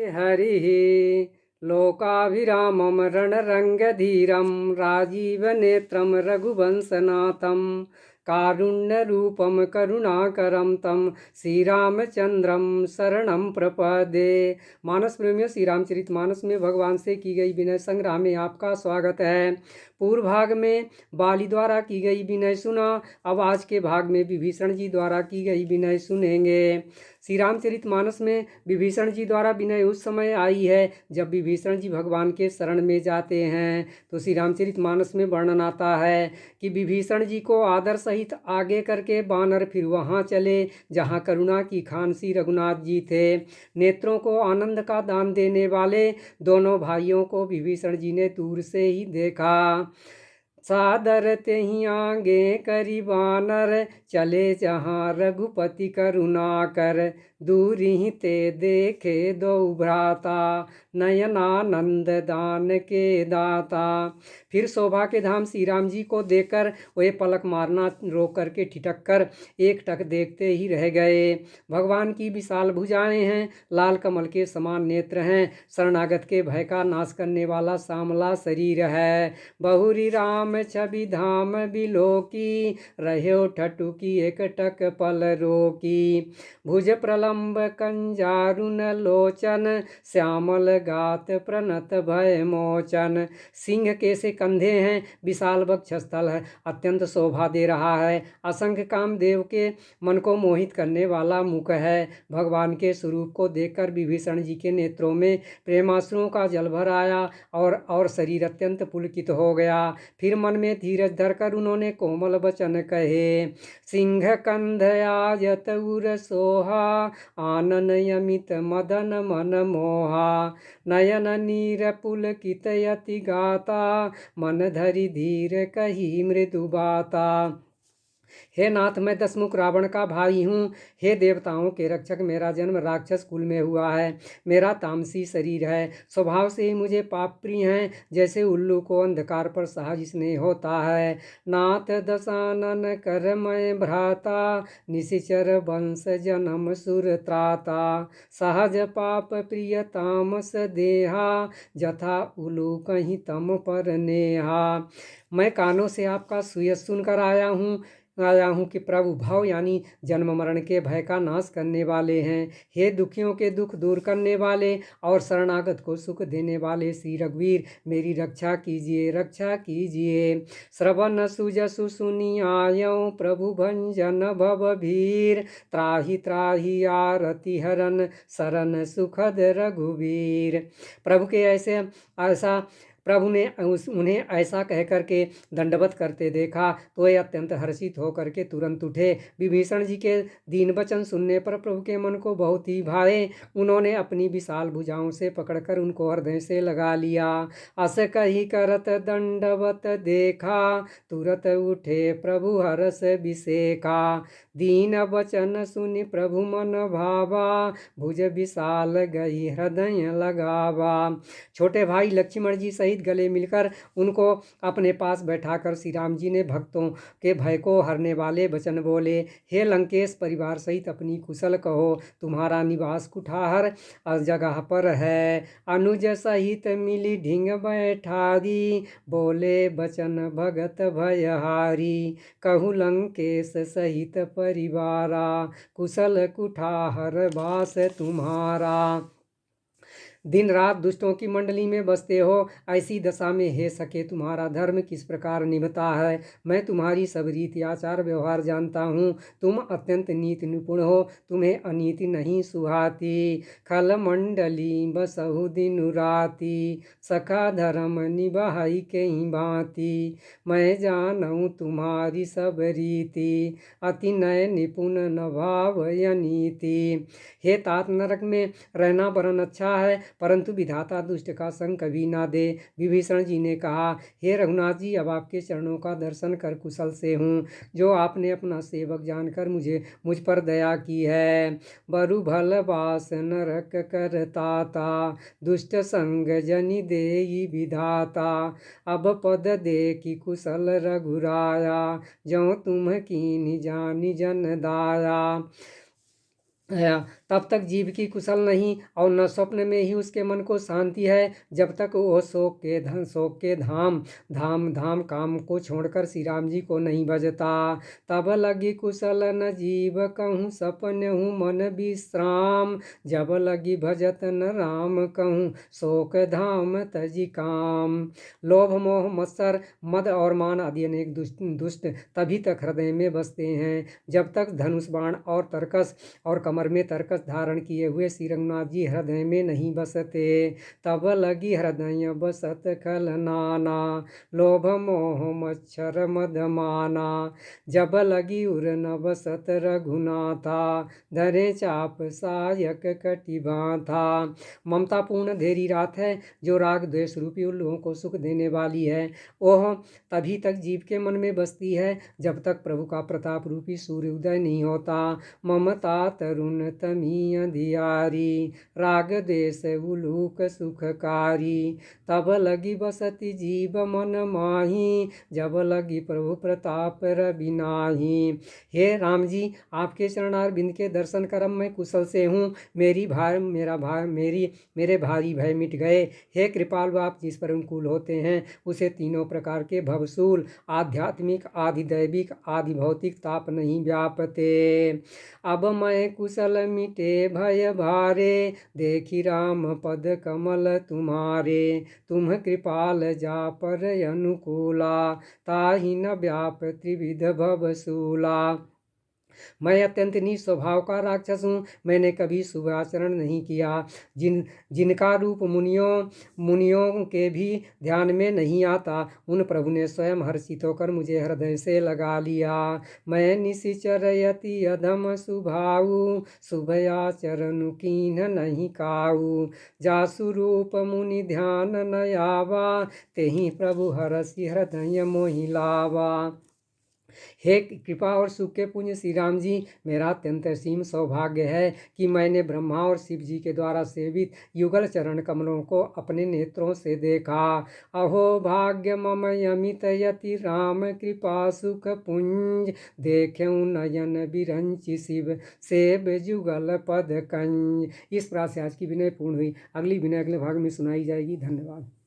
हरिः लोकाभिरामं रणरङ्गधीरं राजीवनेत्रं रघुवंशनाथं कारुण्यरूपं करुणाकरं तं श्रीरामचंद्रम शरणं प्रपदे। मानस प्रेमियों, श्री रामचरित मानस में भगवान से की गई विनय संग्रह में आपका स्वागत है। पूर्व भाग में बाली द्वारा की गई विनय सुना, अब आज के भाग में विभीषण जी द्वारा की गई विनय सुनेंगे। श्री रामचरित मानस में विभीषण जी द्वारा विनय उस समय आई है जब विभीषण जी भगवान के शरण में जाते हैं। तो श्री रामचरित मानस में वर्णन आता है कि विभीषण जी को आदर सहित आगे करके बानर फिर वहाँ चले जहाँ करुणा की खान श्री रघुनाथ जी थे। नेत्रों को आनंद का दान देने वाले दोनों भाइयों को विभीषण जी ने दूर से ही देखा। सादर तेहि आगे करी बानर चले जहाँ रघुपति करुणा कर दूरी ते देखे दो भ्राता नयनानंद दान के दाता। फिर शोभा के धाम श्री राम जी को देखकर वे पलक मारना रोक करके ठिठक कर एक टक देखते ही रह गए। भगवान की विशाल भुजाएं हैं, लाल कमल के समान नेत्र हैं, शरणागत के भय का नाश करने वाला श्यामला शरीर है। बहुरी राम छवि धाम बिलोकी रहो ठटू की एक टक पल रोकी। भुज प्रलंब कंजारुन लोचन श्यामल गात प्रणत भय मोचन। सिंह के से कंधे हैं, विशाल वक्षस्थल है, अत्यंत शोभा दे रहा है। असंख्य कामदेव के मन को मोहित करने वाला मुख है। भगवान के स्वरूप को देखकर विभीषण जी के नेत्रों में प्रेमाश्रुओं का जल भर आया और शरीर अत्यंत पुलकित हो गया। फिर मन में धीरज धरकर उन्होंने कोमल वचन कहे। सिंह कंध आयत उर सोहा आनन यमित मदन मन मोहा। नयन नीर पुलकित यति गाता मन धरि धीर कही मृदु बाता। हे नाथ, मैं दशमुख रावण का भाई हूँ। हे देवताओं के रक्षक, मेरा जन्म राक्षस कुल में हुआ है। मेरा तामसी शरीर है, स्वभाव से ही मुझे पाप प्रिय हैं, जैसे उल्लू को अंधकार पर सहज स्नेह होता है। नाथ दशानन कर मैं भ्राता निशिचर वंश जन्म सुर त्राता। सहज पाप प्रिय तामस देहा जथा उलू कहीं तम पर नेहा। मैं कानों से आपका सुयश सुनकर आया हूँ कि प्रभु भव यानी जन्म मरण के भय का नाश करने वाले हैं। हे दुखियों के दुख दूर करने वाले और शरणागत को सुख देने वाले श्री रघुवीर, मेरी रक्षा कीजिए, रक्षा कीजिए। श्रवण सुजसु सुनी आयो प्रभु भंजन भव भीर। त्राहि त्राहि आरति हरन शरण सुखद रघुवीर। प्रभु के ऐसा प्रभु ने उन्हें ऐसा कह करके दंडवत करते देखा तो वे अत्यंत हर्षित होकर के तुरंत उठे। विभीषण जी के दीन वचन सुनने पर प्रभु के मन को बहुत ही भाए। उन्होंने अपनी विशाल भुजाओं से पकड़कर उनको हृदय से लगा लिया। अस कही करत दंडवत देखा तुरत उठे प्रभु हरस विसेखा। दीन वचन सुनि प्रभु मन भावा भुज विशाल गई हृदय लगावा। छोटे भाई लक्ष्मण जी सहित गले मिलकर उनको अपने पास बैठाकर श्री राम जी ने भक्तों के भय को हरने वाले वचन बोले। हे लंकेश परिवार सहित अपनी कुशल कहो, तुम्हारा निवास कुठार जगह पर है। अनुज सहित मिली ढिंग बैठारी बोले बचन भगत भयहारी। कहु लंकेश सहित परिवारा कुशल कुठार वास तुम्हारा। दिन रात दुष्टों की मंडली में बसते हो, ऐसी दशा में हे सके तुम्हारा धर्म किस प्रकार निभता है। मैं तुम्हारी सब रीति आचार व्यवहार जानता हूँ। तुम अत्यंत नीति निपुण हो, तुम्हें अनीति नहीं सुहाती। खल मंडली बसहु दिनु राती सखा धर्म निभाई के ही भांति। मैं जानूँ तुम्हारी सब रीति अति नय निपुण न भाव नीति। हे तात, नरक में रहना वरन अच्छा है, परंतु विधाता दुष्ट का संग कभी ना दे। विभीषण जी ने कहा, हे रघुनाथ जी, अब आपके चरणों का दर्शन कर कुशल से हूँ, जो आपने अपना सेवक जानकर मुझ पर दया की है। बरु भल वास नरक करताता दुष्ट संग जनि देई विधाता। अब पद दे कि कुशल रघुराया जो तुम कीनि जानि जन दाया। तब तक जीव की कुशल नहीं और न स्वप्न में ही उसके मन को शांति है, जब तक वो शोक के धाम धाम धाम काम को छोड़कर श्री राम जी को नहीं भजता। तब लगी कुशल न जीव कहूँ सपन हूँ मन विश्राम, जब लगी भजत न राम कहूँ शोक धाम तजी काम। लोभ मोह मत्सर मद और मान आदि अनेक दुष्ट तभी तक हृदय में बसते हैं, जब तक धनुष बाण और तर्कस और कमर में तर्कस धारण किए हुए श्री रघुनाथ जी हृदय में नहीं बसते। तब लगी हृदय बसत खल नाना, लोभ मोह मच्छर मद माना, जब लगी उर न बसत रघुनाथा, धरे चाप सायक कटि बांधा। ममता पूर्ण अंधेरी रात है जो राग द्वेष रूपी उल्लुओं को सुख देने वाली है, वह तभी तक जीव के मन में बसती है जब तक प्रभु का प्रताप रूपी सूर्य उदय नहीं होता। ममता तरुण तमी अंधियारी, राग देश उलूक सुखकारी, तब लगी बसती जीव मन माही, जब लगी प्रभु प्रताप रवि नाही। हे राम जी, आपके चरणार बिंद के दर्शन करम मैं कुशल से हूँ, मेरे भारी भय मिट गए। हे कृपालु, आप जिस पर अनुकूल होते हैं उसे तीनों प्रकार के भवसूल आध्यात्मिक आदि दैविक आदि भौतिक ताप नहीं व्यापते। अब मैं कुशल मिटे भय भारे, देखी राम पद कमल तुम्हारे, तुम कृपाल जा पर अनुकूला, ताहि न व्याप त्रिविध भवसूला। मैं अत्यंत नीच स्वभाव का राक्षस हूँ, मैंने कभी शुभ आचरण नहीं किया, जिनका रूप मुनियों के भी ध्यान में नहीं आता, उन प्रभु ने स्वयं हर्षित होकर मुझे हृदय से लगा लिया। मैं निशिचर यति अधम सुभाऊ, शुभ आचरण कीन्ह नहीं काऊ, जासु रूप मुनि ध्यान न आवा, तेहि प्रभु हरषि हृदय मोहि लावा। हे कृपा और सुख के पुण्य श्री राम जी, मेरा अत्यंत असीम सौभाग्य है कि मैंने ब्रह्मा और शिव जी के द्वारा सेवित युगल चरण कमलों को अपने नेत्रों से देखा। अहो भाग्य मम अमित यति राम कृपा सुख पुंज, देख्यऊ नयन बिरंचि शिव सेव जुगल पद कंज। इस प्रकार से आज की विनय पूर्ण हुई। अगली विनय अगले भाग में सुनाई जाएगी। धन्यवाद।